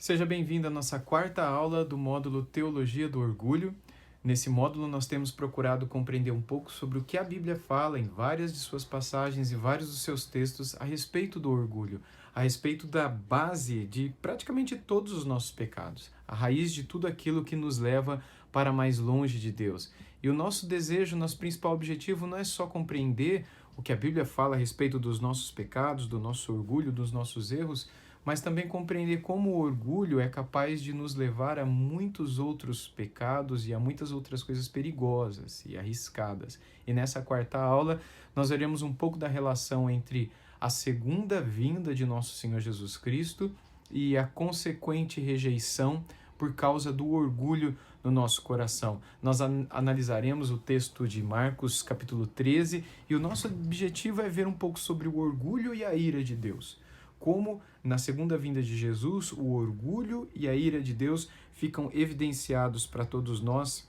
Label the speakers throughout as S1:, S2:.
S1: Seja bem-vindo à nossa quarta aula do módulo Teologia do Orgulho. Nesse módulo, nós temos procurado compreender um pouco sobre o que a Bíblia fala em várias de suas passagens e vários dos seus textos a respeito do orgulho, a respeito da base de praticamente todos os nossos pecados, a raiz de tudo aquilo que nos leva para mais longe de Deus. E o nosso desejo, nosso principal objetivo não é só compreender o que a Bíblia fala a respeito dos nossos pecados, do nosso orgulho, dos nossos erros, mas também compreender como o orgulho é capaz de nos levar a muitos outros pecados e a muitas outras coisas perigosas e arriscadas. E nessa quarta aula, nós veremos um pouco da relação entre a segunda vinda de nosso Senhor Jesus Cristo e a consequente rejeição por causa do orgulho no nosso coração. Nós analisaremos o texto de Marcos, capítulo 13, e o nosso objetivo é ver um pouco sobre o orgulho e a ira de Deus. Como, na segunda vinda de Jesus, o orgulho e a ira de Deus ficam evidenciados para todos nós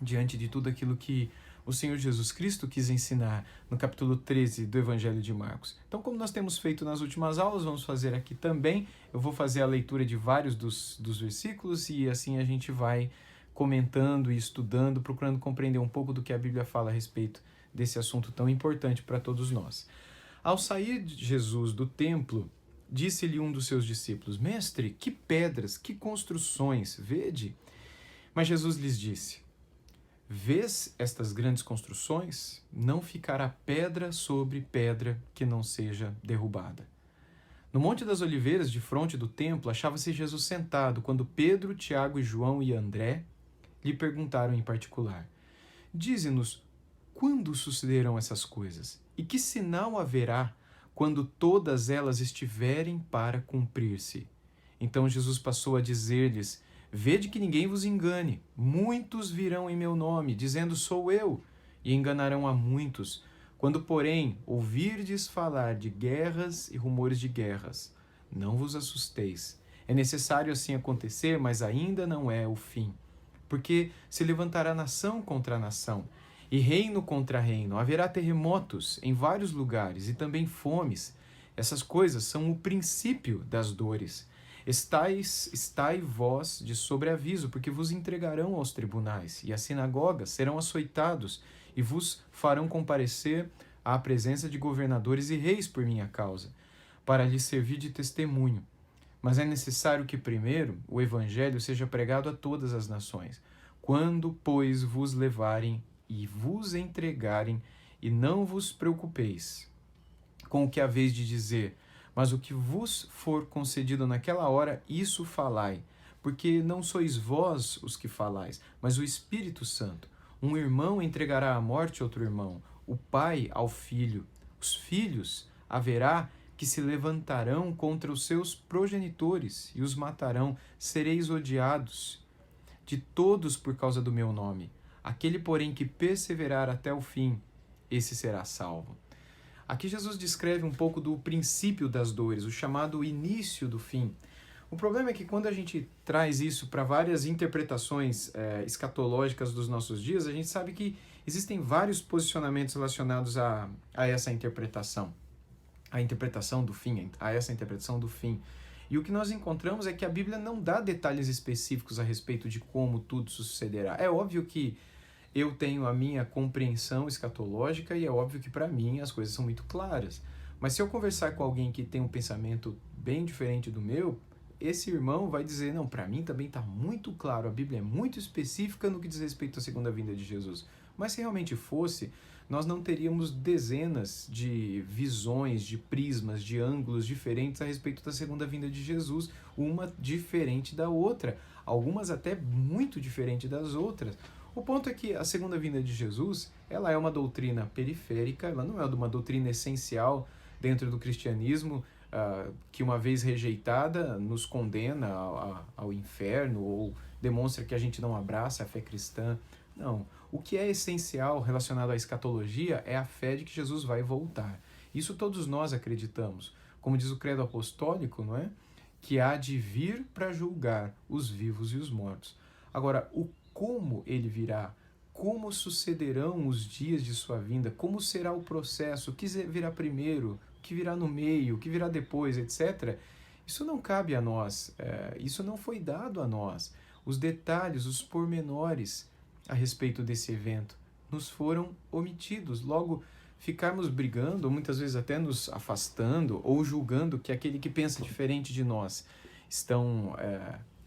S1: diante de tudo aquilo que o Senhor Jesus Cristo quis ensinar no capítulo 13 do Evangelho de Marcos. Então, como nós temos feito nas últimas aulas, vamos fazer aqui também. Eu vou fazer a leitura de vários dos versículos e assim a gente vai comentando e estudando, procurando compreender um pouco do que a Bíblia fala a respeito desse assunto tão importante para todos nós. Ao sair de Jesus do templo, disse-lhe um dos seus discípulos: Mestre, que pedras, que construções, vede. Mas Jesus lhes disse: Vês estas grandes construções? Não ficará pedra sobre pedra que não seja derrubada. No Monte das Oliveiras, defronte do templo, achava-se Jesus sentado, quando Pedro, Tiago, João e André lhe perguntaram em particular: Dize-nos, quando sucederão essas coisas? E que sinal haverá quando todas elas estiverem para cumprir-se? Então Jesus passou a dizer-lhes: Vede que ninguém vos engane. Muitos virão em meu nome, dizendo: Sou eu, e enganarão a muitos. Quando, porém, ouvirdes falar de guerras e rumores de guerras, não vos assusteis. É necessário assim acontecer, mas ainda não é o fim. Porque se levantará nação contra nação, e reino contra reino. Haverá terremotos em vários lugares e também fomes. Essas coisas são o princípio das dores. Estai vós de sobreaviso, porque vos entregarão aos tribunais, e as sinagogas serão açoitados, e vos farão comparecer à presença de governadores e reis por minha causa, para lhes servir de testemunho. Mas é necessário que primeiro o evangelho seja pregado a todas as nações. Quando, pois, vos levarem e vos entregarem, e não vos preocupeis com o que haveis de dizer, mas o que vos for concedido naquela hora, isso falai, porque não sois vós os que falais, mas o Espírito Santo. Um irmão entregará à morte outro irmão, o pai ao filho. Os filhos haverá que se levantarão contra os seus progenitores e os matarão. Sereis odiados de todos por causa do meu nome. Aquele, porém, que perseverar até o fim, esse será salvo. Aqui Jesus descreve um pouco do princípio das dores, o chamado início do fim. O problema é que quando a gente traz isso para várias interpretações escatológicas dos nossos dias, a gente sabe que existem vários posicionamentos relacionados a essa interpretação. A interpretação do fim, a essa interpretação do fim. E o que nós encontramos é que a Bíblia não dá detalhes específicos a respeito de como tudo sucederá. É óbvio que eu tenho a minha compreensão escatológica e é óbvio que para mim as coisas são muito claras. Mas se eu conversar com alguém que tem um pensamento bem diferente do meu, esse irmão vai dizer: não, para mim também está muito claro, a Bíblia é muito específica no que diz respeito à segunda vinda de Jesus. Mas se realmente fosse, nós não teríamos dezenas de visões, de prismas, de ângulos diferentes a respeito da segunda vinda de Jesus, uma diferente da outra, algumas até muito diferentes das outras. O ponto é que a segunda vinda de Jesus, ela é uma doutrina periférica, ela não é uma doutrina essencial dentro do cristianismo, que uma vez rejeitada nos condena ao inferno ou demonstra que a gente não abraça a fé cristã. Não. O que é essencial relacionado à escatologia é a fé de que Jesus vai voltar. Isso todos nós acreditamos. Como diz o credo apostólico, não é? Que há de vir para julgar os vivos e os mortos. Agora, o como ele virá, como sucederão os dias de sua vinda, como será o processo, o que virá primeiro, o que virá no meio, o que virá depois, etc. Isso não cabe a nós, isso não foi dado a nós. Os detalhes, os pormenores a respeito desse evento nos foram omitidos. Logo, ficarmos brigando, ou muitas vezes até nos afastando, ou julgando que aquele que pensa diferente de nós estão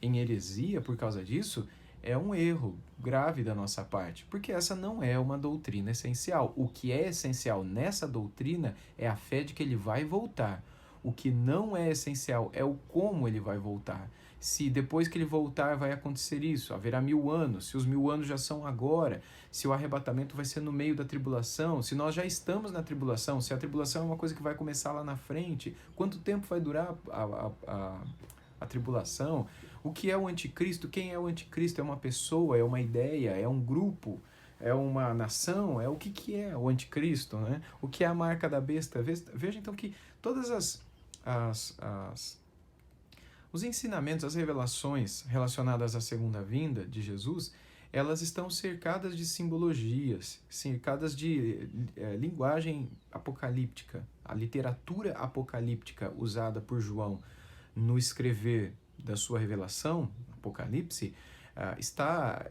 S1: em heresia por causa disso, é um erro grave da nossa parte, porque essa não é uma doutrina essencial. O que é essencial nessa doutrina é a fé de que ele vai voltar. O que não é essencial é o como ele vai voltar. Se depois que ele voltar vai acontecer isso, haverá 1000 anos, se os 1000 anos já são agora, se o arrebatamento vai ser no meio da tribulação, se nós já estamos na tribulação, se a tribulação é uma coisa que vai começar lá na frente, quanto tempo vai durar a tribulação, o que é o anticristo, quem é o anticristo, é uma pessoa, é uma ideia, é um grupo, é uma nação, é o que é o anticristo, né? O que é a marca da besta. Veja então que todas os ensinamentos, as revelações relacionadas à segunda vinda de Jesus, elas estão cercadas de simbologias, cercadas de linguagem apocalíptica. A literatura apocalíptica usada por João no escrever da sua revelação, Apocalipse, está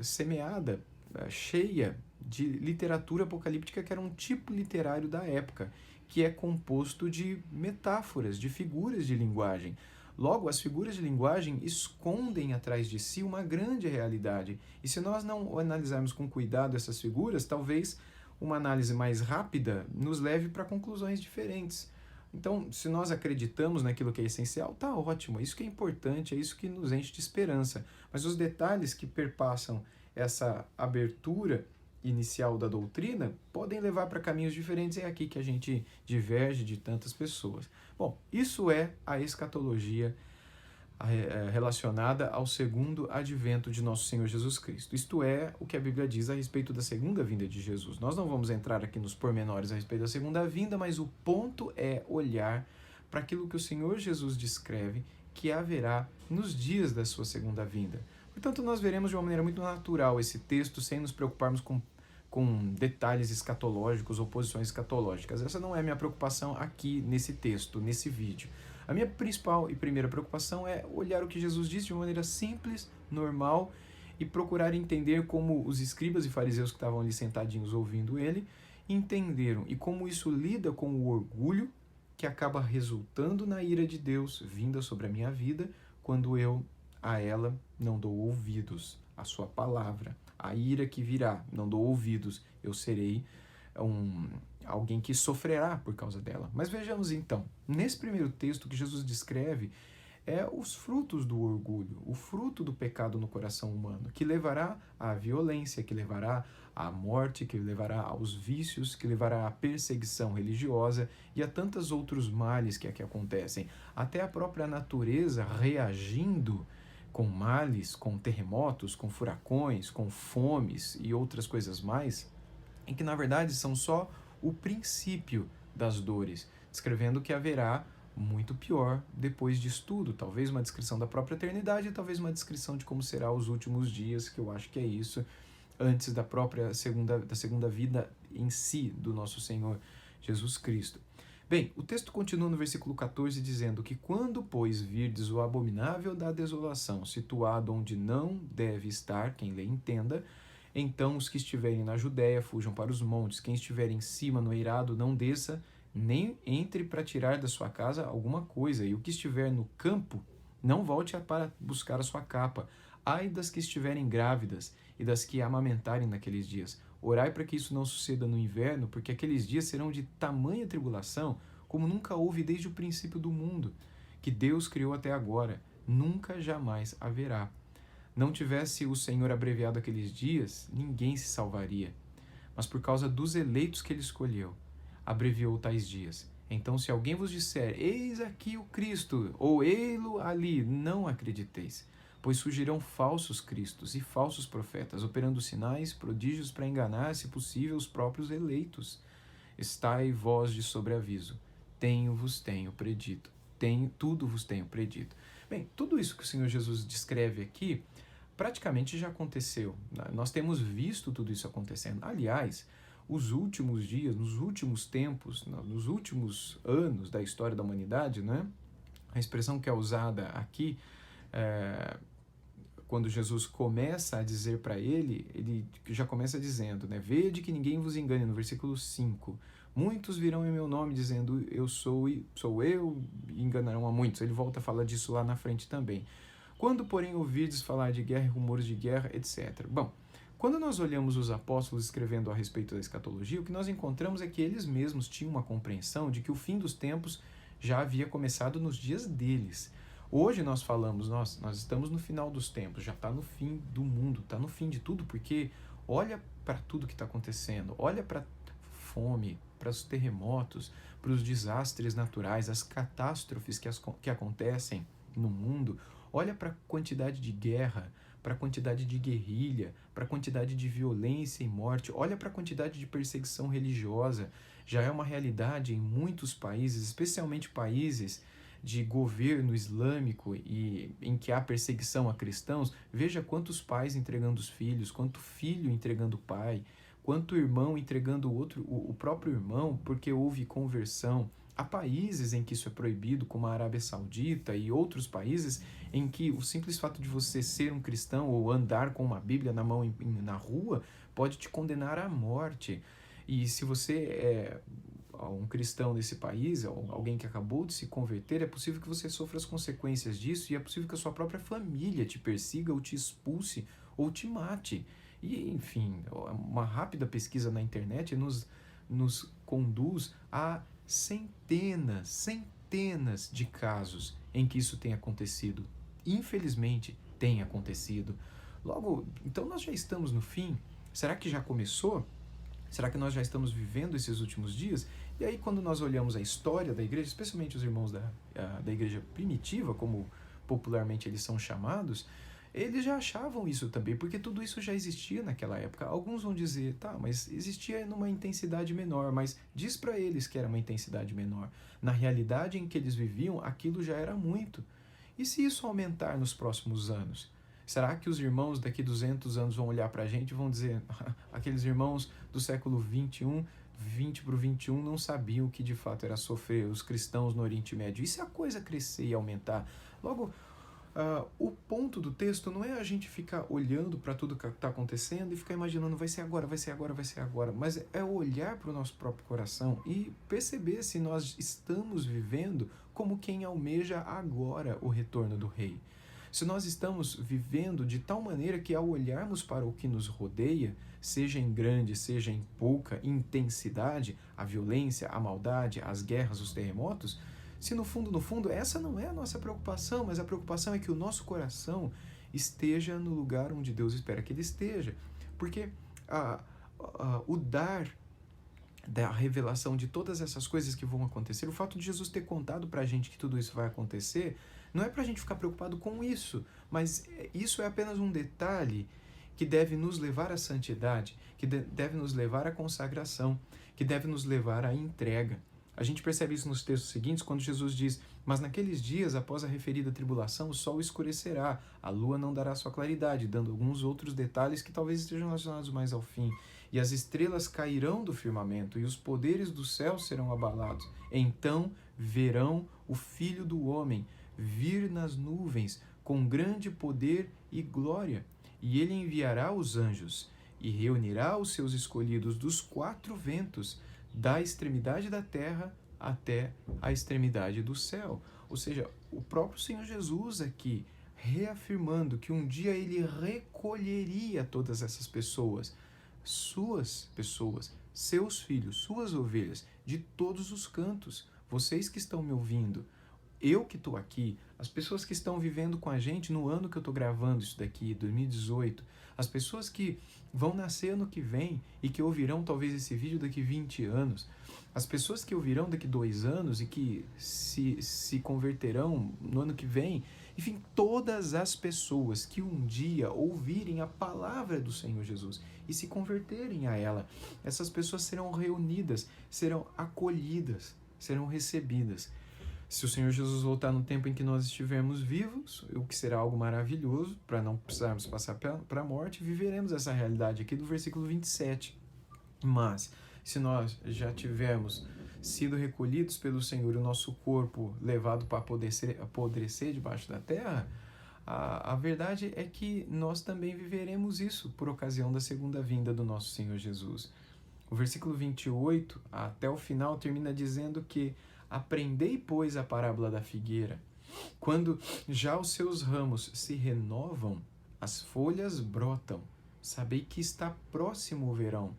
S1: semeada, cheia de literatura apocalíptica que era um tipo literário da época, que é composto de metáforas, de figuras de linguagem. Logo, as figuras de linguagem escondem atrás de si uma grande realidade. E se nós não analisarmos com cuidado essas figuras, talvez uma análise mais rápida nos leve para conclusões diferentes. Então, se nós acreditamos naquilo que é essencial, tá ótimo, é isso que é importante, é isso que nos enche de esperança. Mas os detalhes que perpassam essa abertura inicial da doutrina podem levar para caminhos diferentes. É aqui que a gente diverge de tantas pessoas. Bom, isso é a escatologia relacionada ao segundo advento de nosso Senhor Jesus Cristo. Isto é o que a Bíblia diz a respeito da segunda vinda de Jesus. Nós não vamos entrar aqui nos pormenores a respeito da segunda vinda, mas o ponto é olhar para aquilo que o Senhor Jesus descreve que haverá nos dias da sua segunda vinda. Portanto, nós veremos de uma maneira muito natural esse texto sem nos preocuparmos com detalhes escatológicos ou posições escatológicas. Essa não é a minha preocupação aqui nesse texto, nesse vídeo. A minha principal e primeira preocupação é olhar o que Jesus disse de uma maneira simples, normal, e procurar entender como os escribas e fariseus que estavam ali sentadinhos ouvindo ele entenderam e como isso lida com o orgulho que acaba resultando na ira de Deus vinda sobre a minha vida quando eu a ela não dou ouvidos, a sua palavra. A ira que virá, não dou ouvidos, eu serei alguém que sofrerá por causa dela. Mas vejamos então, nesse primeiro texto que Jesus descreve os frutos do orgulho, o fruto do pecado no coração humano, que levará à violência, que levará à morte, que levará aos vícios, que levará à perseguição religiosa e a tantos outros males que aqui acontecem. Até a própria natureza reagindo com males, com terremotos, com furacões, com fomes e outras coisas mais, em que na verdade são só o princípio das dores, descrevendo que haverá muito pior depois disso tudo, talvez uma descrição da própria eternidade, talvez uma descrição de como será os últimos dias, que eu acho que é isso, antes da própria segunda vida em si do nosso Senhor Jesus Cristo. Bem, o texto continua no versículo 14 dizendo que quando, pois, virdes o abominável da desolação, situado onde não deve estar, quem lê entenda, então os que estiverem na Judéia fujam para os montes, quem estiver em cima no eirado não desça, nem entre para tirar da sua casa alguma coisa, e o que estiver no campo não volte para buscar a sua capa. Ai das que estiverem grávidas e das que amamentarem naqueles dias. Orai para que isso não suceda no inverno, porque aqueles dias serão de tamanha tribulação como nunca houve desde o princípio do mundo, que Deus criou até agora. Nunca jamais haverá. Não tivesse o Senhor abreviado aqueles dias, ninguém se salvaria. Mas por causa dos eleitos que ele escolheu, abreviou tais dias. Então, se alguém vos disser, eis aqui o Cristo, ou ei-lo ali, não acrediteis. Pois surgirão falsos cristos e falsos profetas, operando sinais, prodígios para enganar, se possível, os próprios eleitos. Estai vós de sobreaviso. Tenho predito. Tudo vos tenho predito. Bem, tudo isso que o Senhor Jesus descreve aqui, praticamente já aconteceu. Nós temos visto tudo isso acontecendo. Aliás, os últimos dias, nos últimos tempos, nos últimos anos da história da humanidade, né? A expressão que é usada aqui, quando Jesus começa a dizer para ele já começa dizendo, né? Vede que ninguém vos engane, no versículo 5. Muitos virão em meu nome dizendo, sou eu, e enganarão a muitos. Ele volta a falar disso lá na frente também. Quando, porém, ouvides falar de guerra, rumores de guerra, etc. Bom, quando nós olhamos os apóstolos escrevendo a respeito da escatologia, o que nós encontramos é que eles mesmos tinham uma compreensão de que o fim dos tempos já havia começado nos dias deles. Hoje nós falamos, nós estamos no final dos tempos, já está no fim do mundo, está no fim de tudo, porque olha para tudo que está acontecendo, olha para fome, para os terremotos, para os desastres naturais, as catástrofes que acontecem no mundo, olha para a quantidade de guerra, para a quantidade de guerrilha, para a quantidade de violência e morte, olha para a quantidade de perseguição religiosa. Já é uma realidade em muitos países, especialmente países de governo islâmico e em que há perseguição a cristãos. Veja quantos pais entregando os filhos, quanto filho entregando o pai, quanto irmão entregando o próprio irmão porque houve conversão. Há países em que isso é proibido, como a Arábia Saudita e outros países em que o simples fato de você ser um cristão ou andar com uma Bíblia na mão na rua pode te condenar à morte. E se você é um cristão nesse país, alguém que acabou de se converter, é possível que você sofra as consequências disso e é possível que a sua própria família te persiga ou te expulse ou te mate. E, enfim, uma rápida pesquisa na internet nos conduz a centenas de casos em que isso tem acontecido. Infelizmente, tem acontecido. Logo, então nós já estamos no fim? Será que já começou? Será que nós já estamos vivendo esses últimos dias? E aí, quando nós olhamos a história da igreja, especialmente os irmãos da igreja primitiva, como popularmente eles são chamados, eles já achavam isso também, porque tudo isso já existia naquela época. Alguns vão dizer, tá, mas existia numa intensidade menor, mas diz para eles que era uma intensidade menor. Na realidade em que eles viviam, aquilo já era muito. E se isso aumentar nos próximos anos? Será que os irmãos daqui 200 anos vão olhar para a gente e vão dizer, aqueles irmãos do século 21, 20 para o 21 não sabiam o que de fato era sofrer os cristãos no Oriente Médio? E se a coisa crescer e aumentar? Logo, o ponto do texto não é a gente ficar olhando para tudo que está acontecendo e ficar imaginando vai ser agora, vai ser agora, vai ser agora, mas é olhar para o nosso próprio coração e perceber se nós estamos vivendo como quem almeja agora o retorno do Rei. Se nós estamos vivendo de tal maneira que ao olharmos para o que nos rodeia, seja em grande, seja em pouca intensidade, a violência, a maldade, as guerras, os terremotos, se no fundo, essa não é a nossa preocupação, mas a preocupação é que o nosso coração esteja no lugar onde Deus espera que ele esteja. Porque o dar da revelação de todas essas coisas que vão acontecer, o fato de Jesus ter contado pra gente que tudo isso vai acontecer, não é pra gente ficar preocupado com isso, mas isso é apenas um detalhe que deve nos levar à santidade, que deve nos levar à consagração, que deve nos levar à entrega. A gente percebe isso nos textos seguintes, quando Jesus diz, mas naqueles dias, após a referida tribulação, o sol escurecerá, a lua não dará sua claridade, dando alguns outros detalhes que talvez estejam relacionados mais ao fim. E as estrelas cairão do firmamento, e os poderes do céu serão abalados. Então verão o Filho do Homem vir nas nuvens com grande poder e glória. E ele enviará os anjos e reunirá os seus escolhidos dos quatro ventos, da extremidade da terra até a extremidade do céu. Ou seja, o próprio Senhor Jesus aqui reafirmando que um dia ele recolheria todas essas pessoas, suas pessoas, seus filhos, suas ovelhas, de todos os cantos. Vocês que estão me ouvindo, eu que estou aqui, as pessoas que estão vivendo com a gente no ano que eu estou gravando isso daqui, 2018, as pessoas que vão nascer ano que vem e que ouvirão talvez esse vídeo daqui 20 anos, as pessoas que ouvirão daqui 2 anos e que se converterão no ano que vem, enfim, todas as pessoas que um dia ouvirem a palavra do Senhor Jesus e se converterem a ela, essas pessoas serão reunidas, serão acolhidas, serão recebidas. Se o Senhor Jesus voltar no tempo em que nós estivermos vivos, o que será algo maravilhoso, para não precisarmos passar para a morte, viveremos essa realidade aqui do versículo 27. Mas, se nós já tivermos sido recolhidos pelo Senhor e o nosso corpo levado para apodrecer debaixo da terra, a verdade é que nós também viveremos isso por ocasião da segunda vinda do nosso Senhor Jesus. O versículo 28, até o final, termina dizendo que aprendei, pois, a parábola da figueira. Quando já os seus ramos se renovam, as folhas brotam. Sabei que está próximo o verão.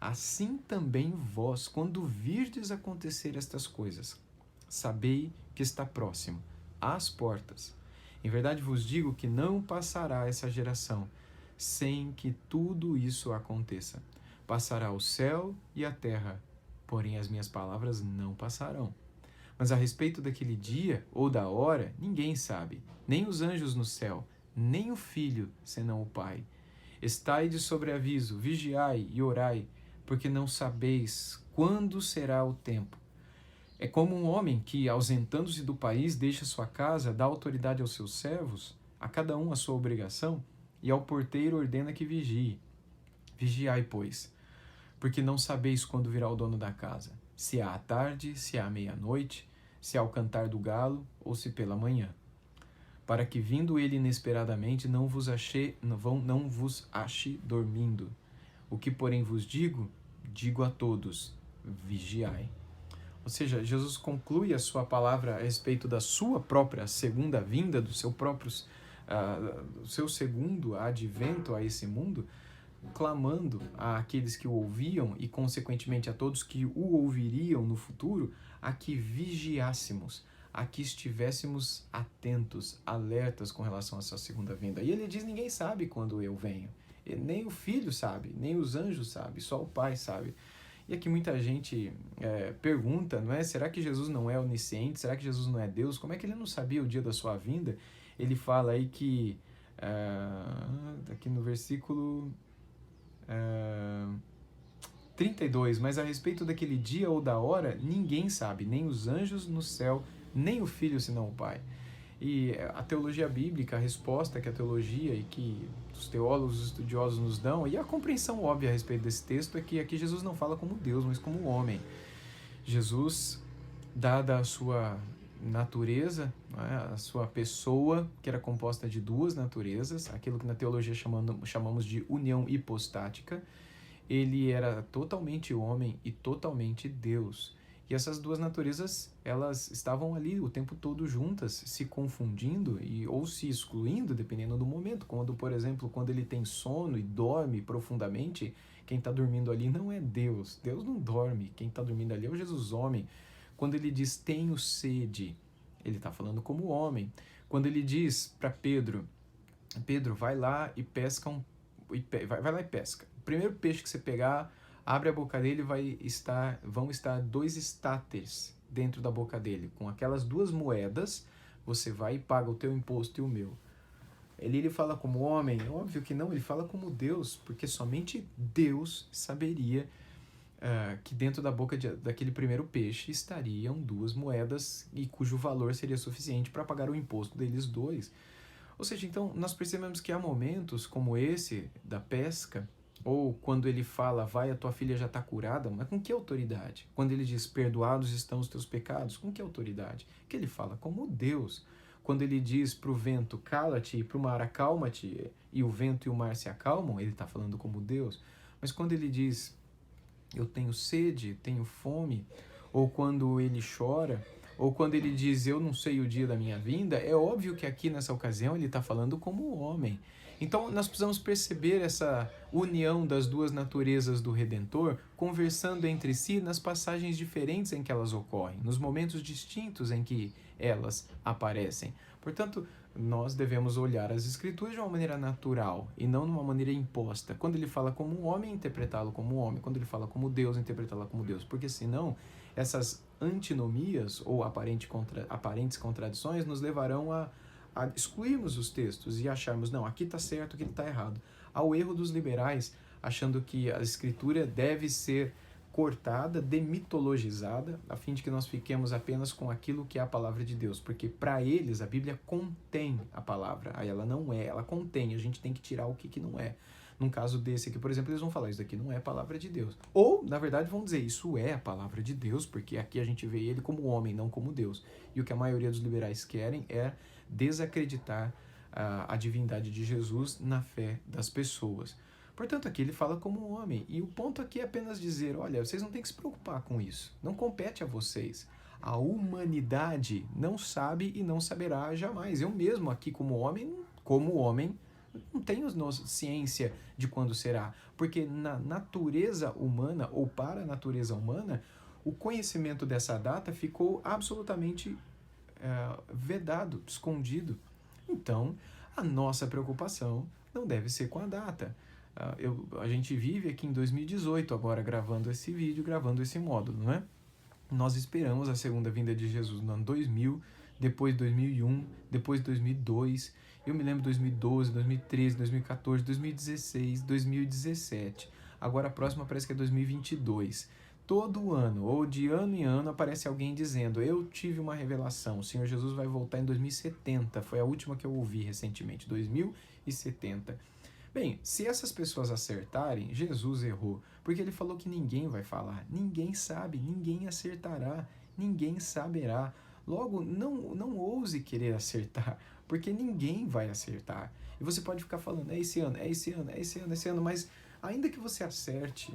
S1: Assim também vós, quando virdes acontecer estas coisas, sabei que está próximo, às portas. Em verdade vos digo que não passará essa geração sem que tudo isso aconteça. Passará o céu e a terra, porém as minhas palavras não passarão. Mas a respeito daquele dia ou da hora, ninguém sabe, nem os anjos no céu, nem o Filho, senão o Pai. Estai de sobreaviso, vigiai e orai, porque não sabeis quando será o tempo. É como um homem que, ausentando-se do país, deixa sua casa, dá autoridade aos seus servos, a cada um a sua obrigação, e ao porteiro ordena que vigie. Vigiai, pois, porque não sabeis quando virá o dono da casa, se é à tarde, se é à meia-noite, se é ao cantar do galo ou se pela manhã. Para que, vindo ele inesperadamente, não vos ache dormindo. O que, porém, vos digo, digo a todos, vigiai. Ou seja, Jesus conclui a sua palavra a respeito da sua própria segunda vinda, do seu segundo advento a esse mundo, clamando àqueles que o ouviam e, consequentemente, a todos que o ouviriam no futuro, a que vigiássemos, a que estivéssemos atentos, alertas com relação à sua segunda vinda. E ele diz, ninguém sabe quando eu venho. Nem o Filho sabe, nem os anjos sabem, só o Pai sabe. E aqui muita gente pergunta, não é? Será que Jesus não é onisciente? Será que Jesus não é Deus? Como é que ele não sabia o dia da sua vinda? Ele fala aí que, aqui no versículo 32, mas a respeito daquele dia ou da hora, ninguém sabe, nem os anjos no céu, nem o Filho, senão o Pai. E a teologia bíblica, a resposta que a teologia e que os teólogos, os estudiosos nos dão, e a compreensão óbvia a respeito desse texto é que aqui Jesus não fala como Deus, mas como homem. Jesus, dada a sua natureza, né, a sua pessoa, que era composta de duas naturezas, aquilo que na teologia chamamos de união hipostática, ele era totalmente homem e totalmente Deus. E essas duas naturezas, elas estavam ali o tempo todo juntas, se confundindo ou se excluindo, dependendo do momento. Quando, por exemplo, quando ele tem sono e dorme profundamente, quem está dormindo ali não é Deus. Deus não dorme. Quem está dormindo ali é o Jesus homem. Quando ele diz, tenho sede, ele está falando como homem. Quando ele diz para Pedro, Pedro, vai lá e pesca vai lá e pesca. O primeiro peixe que você pegar, abre a boca dele, vão estar 2 estáteres dentro da boca dele. Com aquelas 2 moedas, você vai e paga o teu imposto e o meu. Ele fala como homem? Óbvio que não, ele fala como Deus, porque somente Deus saberia que dentro da boca daquele primeiro peixe estariam 2 moedas e cujo valor seria suficiente para pagar o imposto deles 2. Ou seja, então nós percebemos que há momentos como esse da pesca, ou quando ele fala, vai, a tua filha já está curada, mas com que autoridade? Quando ele diz, perdoados estão os teus pecados, com que autoridade? Que ele fala como Deus. Quando ele diz para o vento, cala-te, e para o mar, acalma-te, e o vento e o mar se acalmam, ele está falando como Deus. Mas quando ele diz, eu tenho sede, tenho fome, ou quando ele chora, ou quando ele diz, eu não sei o dia da minha vinda, é óbvio que aqui nessa ocasião ele está falando como homem. Então nós precisamos perceber essa união das duas naturezas do Redentor conversando entre si nas passagens diferentes em que elas ocorrem, nos momentos distintos em que elas aparecem. Portanto, nós devemos olhar as Escrituras de uma maneira natural e não de uma maneira imposta. Quando ele fala como um homem, interpretá-lo como um homem. Quando ele fala como Deus, interpretá-lo como Deus. Porque senão, essas antinomias ou aparentes contradições nos levarão a excluirmos os textos e acharmos, não, aqui está certo, aqui está errado. Ao erro dos liberais, achando que a Escritura deve ser cortada, demitologizada, a fim de que nós fiquemos apenas com aquilo que é a palavra de Deus, porque para eles a Bíblia contém a palavra, aí ela não é, ela contém, a gente tem que tirar o que não é. Num caso desse aqui, por exemplo, eles vão falar, isso daqui não é palavra de Deus. Ou, na verdade, vão dizer, isso é a palavra de Deus, porque aqui a gente vê ele como homem, não como Deus. E o que a maioria dos liberais querem é desacreditar a divindade de Jesus na fé das pessoas. Portanto, aqui ele fala como homem. E o ponto aqui é apenas dizer, olha, vocês não têm que se preocupar com isso. Não compete a vocês. A humanidade não sabe e não saberá jamais. Eu mesmo aqui como homem, não tenho ciência de quando será. Porque na natureza humana, ou para a natureza humana, o conhecimento dessa data ficou absolutamente vedado, escondido. Então, a nossa preocupação não deve ser com a data. A gente vive aqui em 2018, agora gravando esse vídeo, gravando esse módulo, não é? Nós esperamos a segunda vinda de Jesus no ano 2000, depois 2001, depois 2002, eu me lembro 2012, 2013, 2014, 2016, 2017. Agora a próxima parece que é 2022. Todo ano, ou de ano em ano, aparece alguém dizendo, eu tive uma revelação, o Senhor Jesus vai voltar em 2070, foi a última que eu ouvi recentemente, 2070. Bem, se essas pessoas acertarem, Jesus errou, porque ele falou que ninguém vai falar, ninguém sabe, ninguém acertará, ninguém saberá. Logo, não ouse querer acertar, porque ninguém vai acertar. E você pode ficar falando, é esse ano, é esse ano, é esse ano, é esse ano, mas ainda que você acerte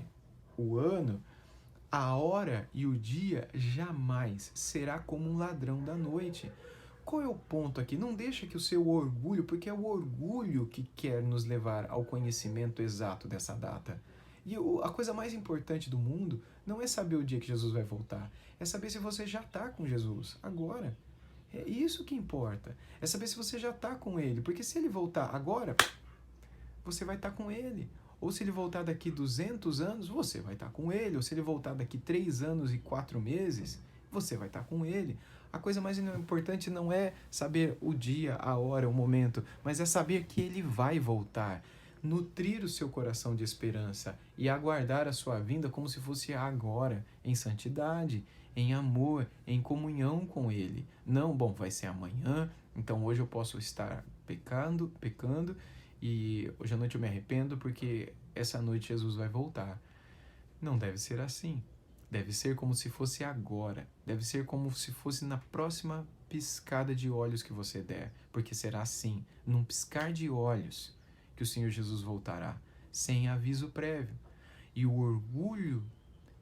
S1: o ano, a hora e o dia jamais será como um ladrão da noite. Qual é o ponto aqui? Não deixa que o seu orgulho, porque é o orgulho que quer nos levar ao conhecimento exato dessa data. E a coisa mais importante do mundo não é saber o dia que Jesus vai voltar, é saber se você já está com Jesus agora. É isso que importa. É saber se você já está com ele, porque se ele voltar agora, você vai estar com ele. Ou se ele voltar daqui 200 anos, você vai estar com ele. Ou se ele voltar daqui 3 anos e 4 meses, você vai estar com ele. A coisa mais importante não é saber o dia, a hora, o momento, mas é saber que ele vai voltar. Nutrir o seu coração de esperança e aguardar a sua vinda como se fosse agora, em santidade, em amor, em comunhão com ele. Não, bom, vai ser amanhã, então hoje eu posso estar pecando, e hoje à noite eu me arrependo porque essa noite Jesus vai voltar. Não deve ser assim. Deve ser como se fosse agora. Deve ser como se fosse na próxima piscada de olhos que você der. Porque será assim, num piscar de olhos, que o Senhor Jesus voltará, sem aviso prévio. E o orgulho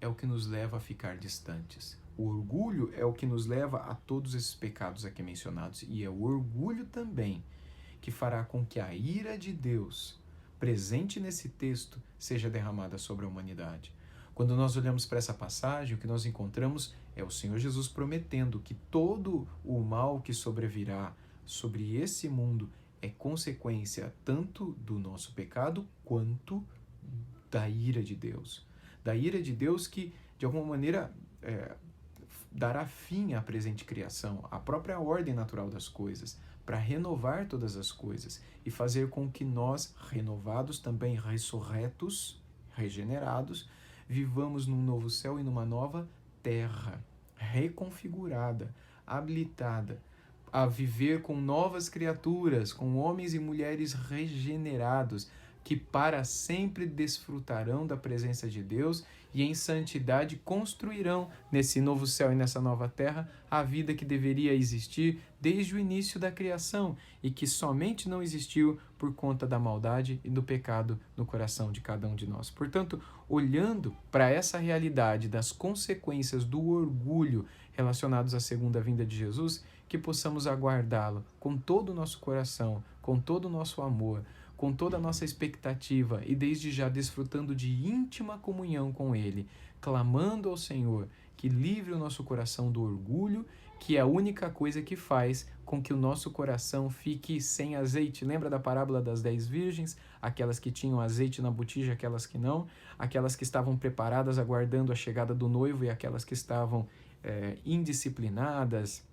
S1: é o que nos leva a ficar distantes. O orgulho é o que nos leva a todos esses pecados aqui mencionados. E é o orgulho também que fará com que a ira de Deus, presente nesse texto, seja derramada sobre a humanidade. Quando nós olhamos para essa passagem, o que nós encontramos é o Senhor Jesus prometendo que todo o mal que sobrevirá sobre esse mundo é consequência tanto do nosso pecado quanto da ira de Deus. Da ira de Deus que, de alguma maneira, dará fim à presente criação, à própria ordem natural das coisas, para renovar todas as coisas e fazer com que nós, renovados, também ressurretos, regenerados, vivamos num novo céu e numa nova terra, reconfigurada, habilitada a viver com novas criaturas, com homens e mulheres regenerados, que para sempre desfrutarão da presença de Deus e em santidade construirão nesse novo céu e nessa nova terra a vida que deveria existir desde o início da criação e que somente não existiu por conta da maldade e do pecado no coração de cada um de nós. Portanto, olhando para essa realidade das consequências do orgulho relacionados à segunda vinda de Jesus, que possamos aguardá-lo com todo o nosso coração, com todo o nosso amor, com toda a nossa expectativa e desde já desfrutando de íntima comunhão com Ele, clamando ao Senhor que livre o nosso coração do orgulho, que é a única coisa que faz com que o nosso coração fique sem azeite. Lembra da parábola das 10 virgens? Aquelas que tinham azeite na botija, aquelas que não, aquelas que estavam preparadas aguardando a chegada do noivo e aquelas que estavam indisciplinadas,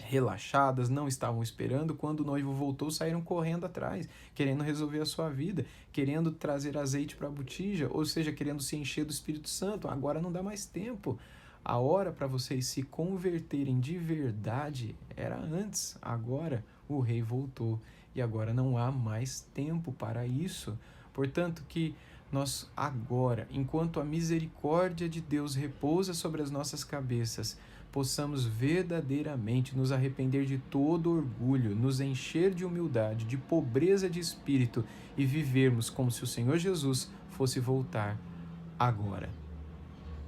S1: relaxadas, não estavam esperando. Quando o noivo voltou, saíram correndo atrás, querendo resolver a sua vida, querendo trazer azeite para a botija, ou seja, querendo se encher do Espírito Santo. Agora não dá mais tempo. A hora para vocês se converterem de verdade era antes. Agora o rei voltou e agora não há mais tempo para isso. Portanto, que nós agora, enquanto a misericórdia de Deus repousa sobre as nossas cabeças, possamos verdadeiramente nos arrepender de todo orgulho, nos encher de humildade, de pobreza de espírito e vivermos como se o Senhor Jesus fosse voltar agora.